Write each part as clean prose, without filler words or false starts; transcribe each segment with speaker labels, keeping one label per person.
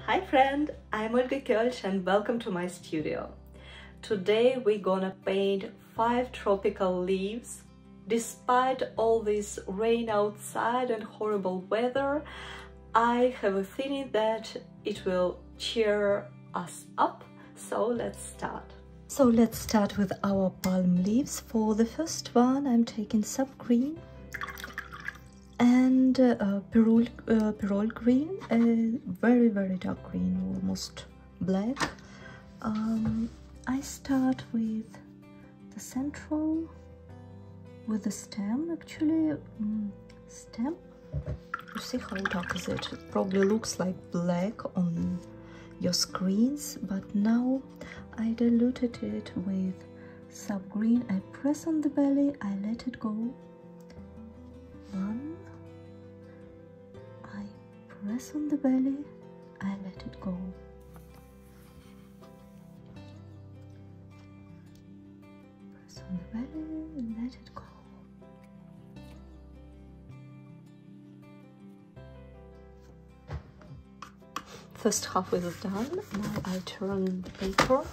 Speaker 1: Hi friend, I'm Olga Koelsch and welcome to my studio. Today we're gonna paint 5 tropical leaves. Despite all this rain outside and horrible weather, I have a feeling that it will cheer us up, so let's start. So let's start with our palm leaves. For the first one I'm taking sap green and perol green, a very dark green, almost black. I start with the central, with the stem, actually. Stem, you see how dark is it? It probably looks like black on your screens, but now I diluted it with sap green. I press on the belly, I let it go. One, I press on the belly, I let it go. Press on the belly and let it go. First half is done. Now I turn the paper,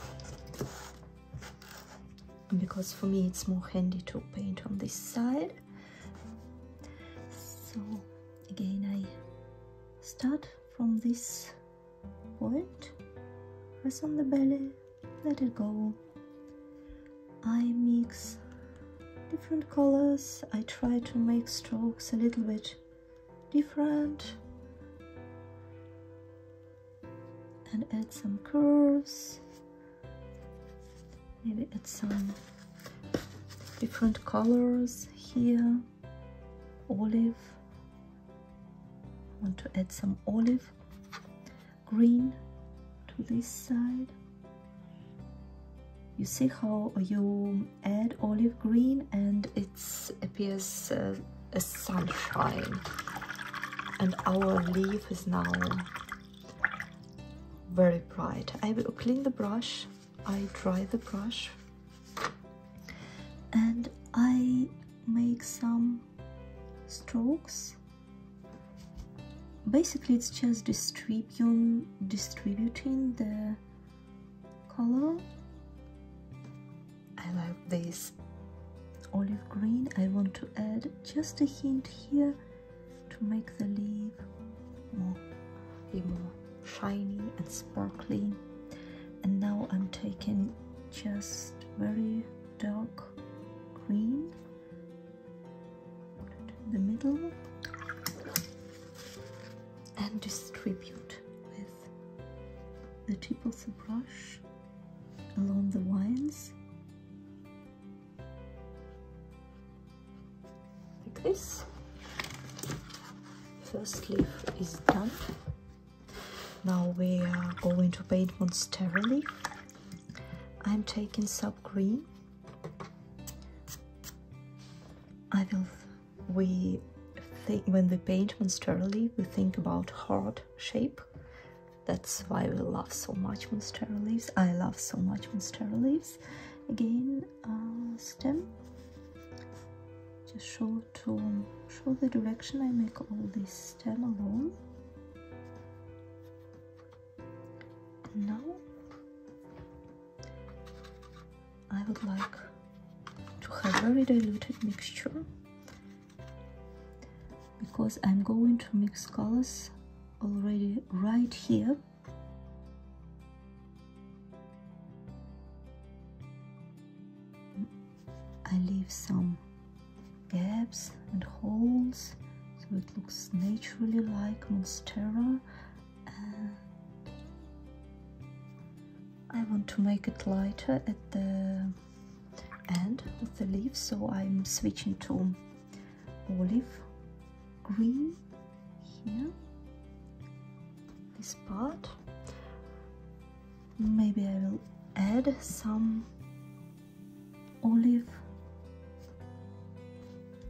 Speaker 1: because for me it's more handy to paint on this side. So again I start from this point, press on the belly, let it go. I mix different colors. I try to make strokes a little bit different and add some curves, maybe add some different colors here. Olive, I want to add some olive green to this side. You see how you add olive green and it appears as sunshine, and our leaf is now very bright. I will clean the brush, I dry the brush, and I make some strokes. Basically it's just distributing the color. I like this olive green. I want to add just a hint here to make the leaf be more shiny and sparkly. And now I'm taking just very dark green, put it in the middle and distribute with the tip of the brush along the vines like this. First leaf is done. Now we are going to paint Monstera Leaf. I'm taking sap green. When we paint Monstera Leaf, we think about heart shape. That's why we love so much Monstera Leaves. I love so much Monstera Leaves. Again, stem. Just show the direction. I make all this stem alone. Now I would like to have very diluted mixture, because I'm going to mix colors already right here. I leave some gaps and holes so it looks naturally like Monstera. I want to make it lighter at the end of the leaf, so I'm switching to olive green here, this part. Maybe I will add some olive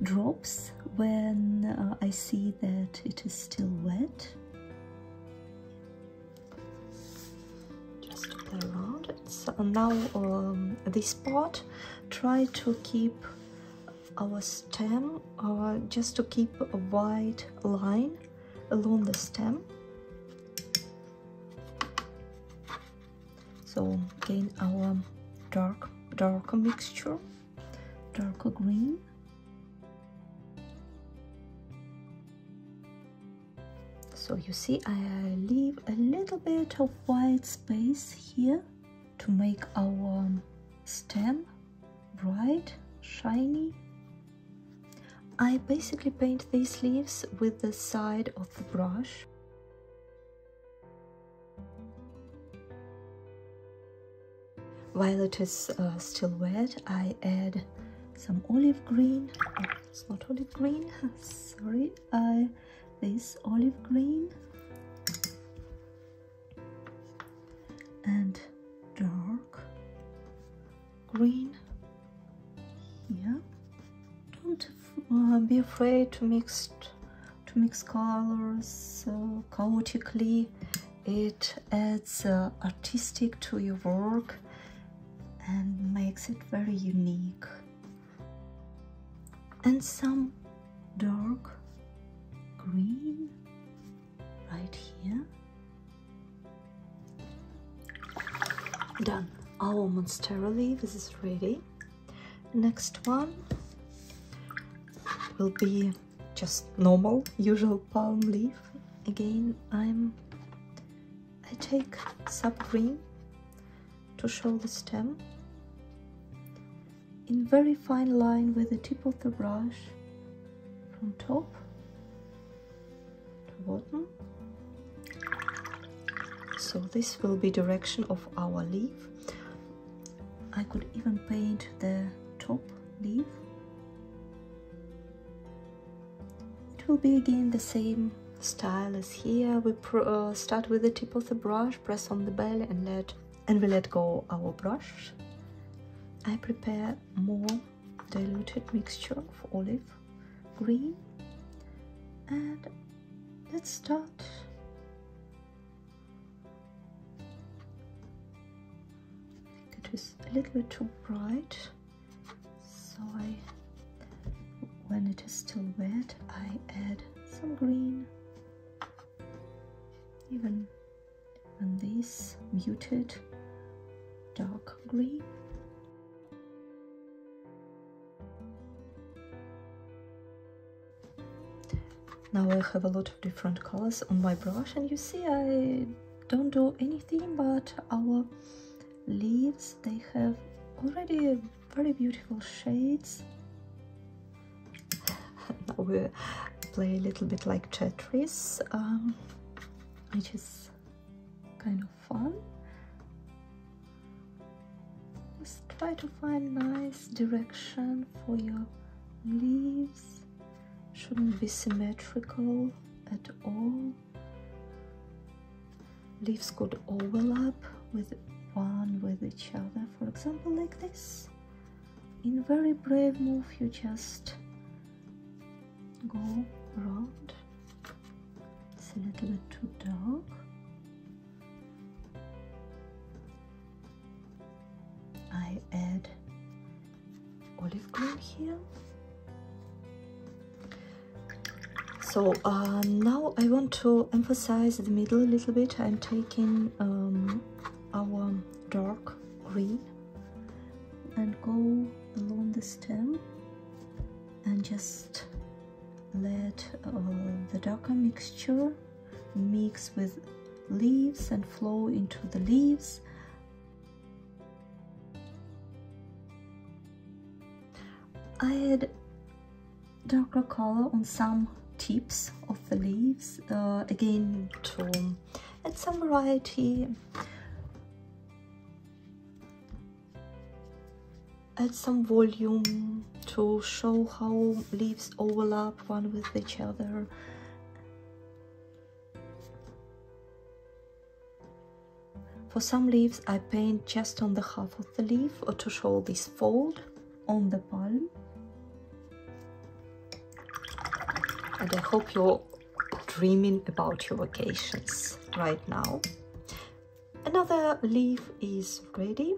Speaker 1: drops when I see that it is still wet. Around it. So now this part, try to keep our stem, just to keep a white line along the stem. So again our darker mixture, darker green. So you see I leave a little bit of white space here to make our stem bright, shiny. I basically paint these leaves with the side of the brush. While it is still wet, I add some olive green. Oh, it's not olive green, sorry. This olive green and dark green here. Don't be afraid to mix colors chaotically. It adds artistic to your work and makes it very unique. And some dark green right here. Done. Our Monstera Leaf is ready. Next one will be just normal, usual palm leaf. Again, I take sap green to show the stem in very fine line with the tip of the brush from top to bottom. So this will be direction of our leaf. I could even paint the top leaf. It will be again the same style as here. We start with the tip of the brush, press on the bell and we let go our brush. I prepare more diluted mixture of olive green and let's start. It is a little bit too bright, so when it is still wet, I add some green, even this muted dark green. Now I have a lot of different colors on my brush, and you see I don't do anything, but our leaves, they have already very beautiful shades. Now we play a little bit like Tetris, which is kind of fun. Just try to find nice direction for your leaves. Shouldn't be symmetrical at all. Leaves could overlap with each other, for example like this. In a very brave move you just go around. It's a little bit too dark. I add olive green here. So now I want to emphasize the middle a little bit. I'm taking our dark green and go along the stem and just let the darker mixture mix with leaves and flow into the leaves. I add darker color on some tips of the leaves, again to add some variety, add some volume to show how leaves overlap one with each other. For some leaves I paint just on the half of the leaf or to show this fold on the palm. And I hope you're dreaming about your vacations right now. Another leaf is ready.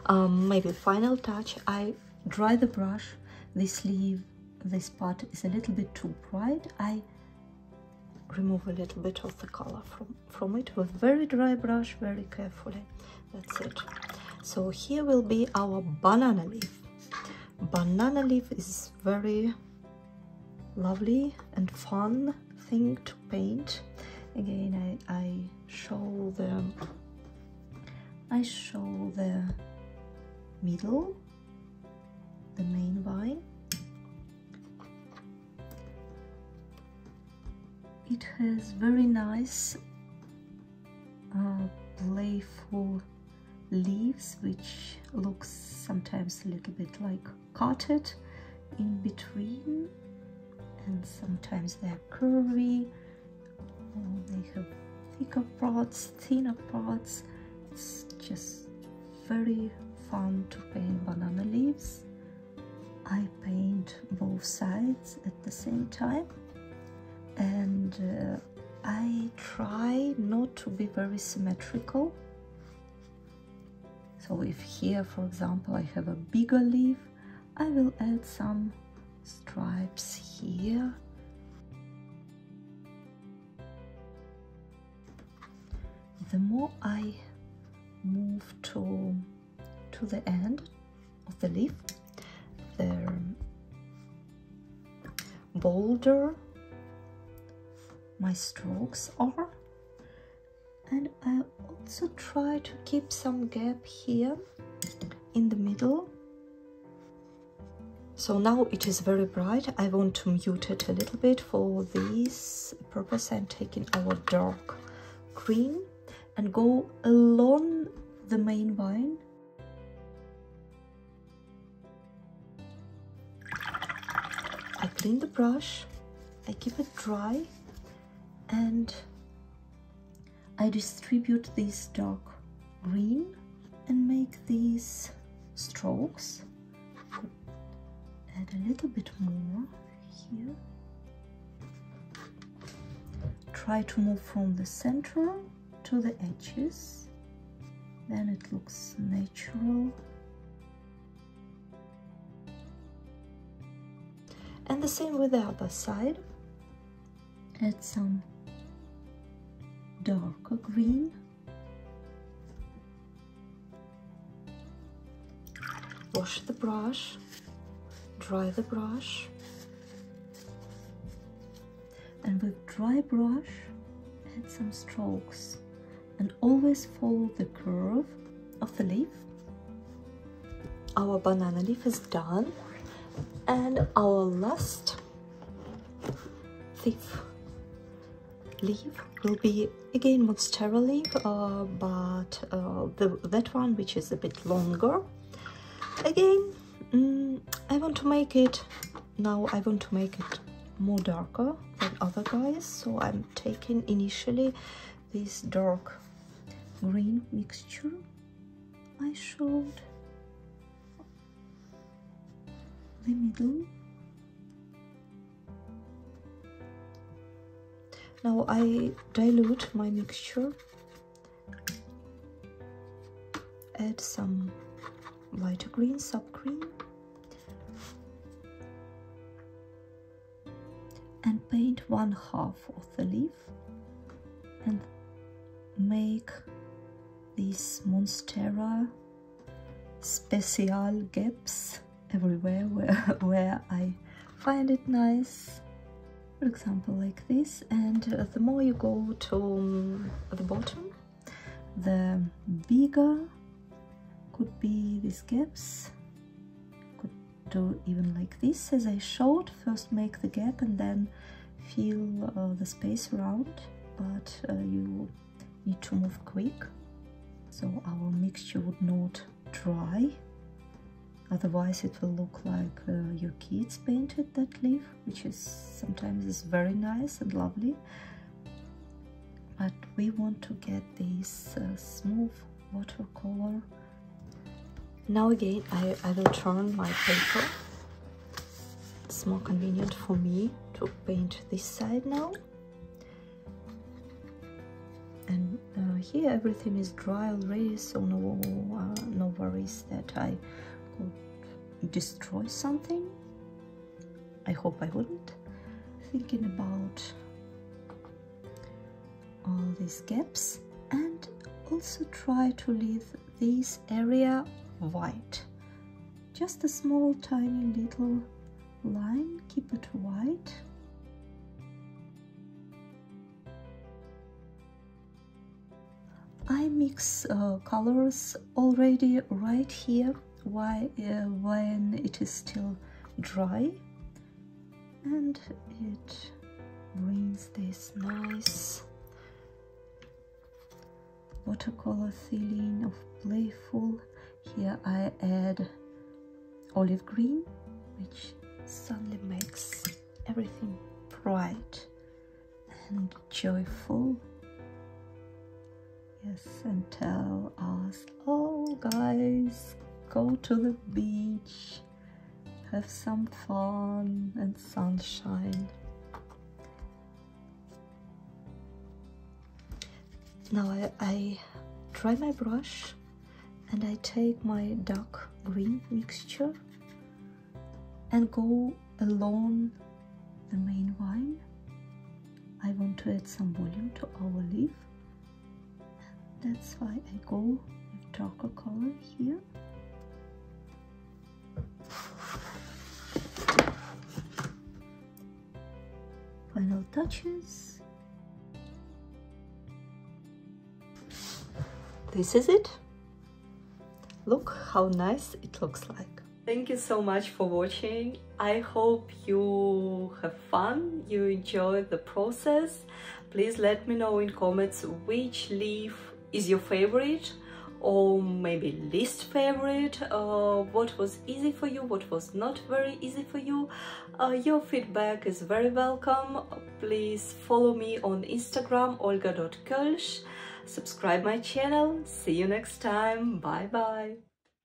Speaker 1: Maybe final touch, I dry the brush. This leaf, this part is a little bit too bright. I remove a little bit of the color from it with very dry brush, very carefully. That's it. So here will be our banana leaf. Banana leaf is very lovely and fun thing to paint. Again, I show the middle, the main vine. It has very nice playful leaves, which looks sometimes a little bit like cutted in between, and sometimes they're curvy, or they have thicker parts, thinner parts. It's just very fun to paint banana leaves. I paint both sides at the same time, and I try not to be very symmetrical. So if here, for example, I have a bigger leaf, I will add some stripes here. The more I move to the end of the leaf, the bolder my strokes are, and I also try to keep some gap here in the middle. So now it is very bright. I want to mute it a little bit. For this purpose, I'm taking our dark green and go along the main vine. I clean the brush, I keep it dry, and I distribute this dark green and make these strokes. Add a little bit more here. Try to move from the center to the edges, then it looks natural. And the same with the other side. Add some darker green. Wash the brush, dry the brush, and with dry brush add some strokes, and always follow the curve of the leaf. Our banana leaf is done, and our last fifth leaf will be again Monstera Leaf, but that one which is a bit longer. Again, I want to make it more darker than other guys, so I'm taking initially this dark green mixture I showed the middle. Now I dilute my mixture, add some lighter green, sub-green, and paint one half of the leaf and make these Monstera special gaps everywhere where I find it nice. For example, like this, and the more you go to the bottom, the bigger could be these gaps. Could do even like this, as I showed. First make the gap and then fill the space around, but you need to move quick, so our mixture would not dry. Otherwise it will look like your kids painted that leaf, which is sometimes very nice and lovely. But we want to get this smooth watercolor. Now again I will turn my paper. It's more convenient for me to paint this side now. And here everything is dry already, so no worries that I could destroy something. I hope I wouldn't. Thinking about all these gaps, and also try to leave this area white. Just a small tiny little line, keep it white. I mix colors already right here when it is still dry, and it brings this nice watercolor feeling of playful. Here I add olive green, which suddenly makes everything bright and joyful. Yes, and tell us, oh guys, go to the beach, have some fun and sunshine. Now I dry my brush and I take my dark green mixture and go along the main vine. I want to add some volume to our leaf. That's why I go with darker color here. Final touches. This is it. Look how nice it looks like. Thank you so much for watching. I hope you have fun, you enjoy the process. Please let me know in comments which leaf is your favorite, or maybe least favorite, what was easy for you, what was not very easy for you. Your feedback is very welcome. Please follow me on Instagram, olga.koelsch. Subscribe my channel. See you next time. Bye bye.